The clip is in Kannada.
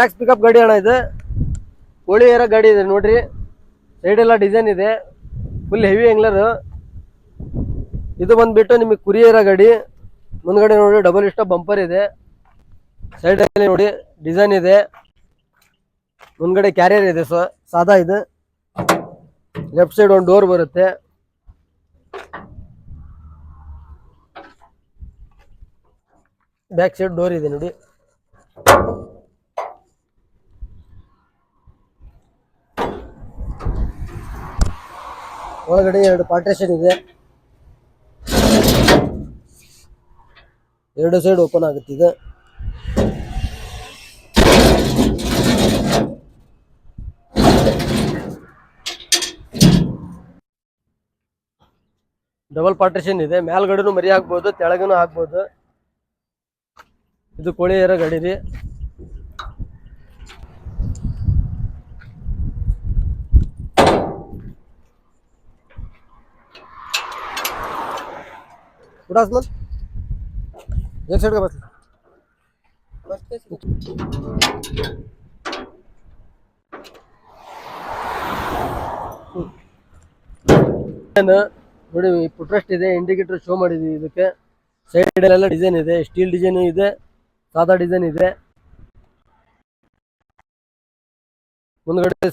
ಟ್ಯಾಕ್ಸ್ ಪಿಕಪ್ ಗಾಡಿ ಅಣ್ಣ ಇದು. ಕೋಳಿ ಏರೋ ಗಾಡಿ ಇದೆ ನೋಡ್ರಿ. ಸೈಡ್ ಎಲ್ಲ ಡಿಸೈನ್ ಇದೆ, ಫುಲ್ ಹೆವಿ ಆಂಗ್ಲರ್. ಇದು ಬಂದ್ಬಿಟ್ಟು ನಿಮಗೆ ಕುರಿ ಏರೋ ಗಾಡಿ. ಮುಂದ್ಗಡೆ ನೋಡಿ ಡಬಲ್ ಇಷ್ಟ ಬಂಪರ್ ಇದೆ. ಸೈಡ್ ಅಲ್ಲಿ ನೋಡಿ ಡಿಸೈನ್ ಇದೆ. ಮುಂದ್ಗಡೆ ಕ್ಯಾರಿಯರ್ ಇದೆ, ಸಾದಾ ಇದೆ. ಲೆಫ್ಟ್ ಸೈಡ್ ಒಂದು ಡೋರ್ ಬರುತ್ತೆ. ಬ್ಯಾಕ್ ಸೈಡ್ ಡೋರ್ ಇದೆ ನೋಡಿ. ಒಳಗಡೆ 2 ಪಾರ್ಟೇಷನ್ ಇದೆ, 2 ಸೈಡ್ ಓಪನ್ ಆಗುತ್ತೆ. ಇದು ಡಬಲ್ ಪಾರ್ಟೇಷನ್ ಇದೆ. ಮೇಲ್ಗಡೆನೂ ಮರಿ ಹಾಕ್ಬೋದು, ತೆಳಗನು ಹಾಕ್ಬೋದು. ಇದು ಕೋಳಿ ಏರೋ ಗಾಡಿ ರೀ. उड़ासमन एक साइड का बस ನೋಡಿ ಫುಟ್ರೆಸ್ಟ್ ಇದೆ, ಇಂಡಿಕೇಟರ್ ಶೋ ಮಾಡಿದೀವಿ. ಇದಕ್ಕೆ ಸೈಡ್ ಎಲ್ಲ ಡಿಸೈನ್ ಇದೆ, ಸ್ಟೀಲ್ ಡಿಸೈನ್ ಇದೆ, ಸಾದಾ ಡಿಸೈನ್ ಇದೆ. ಮುಂದ್ಗಡೆ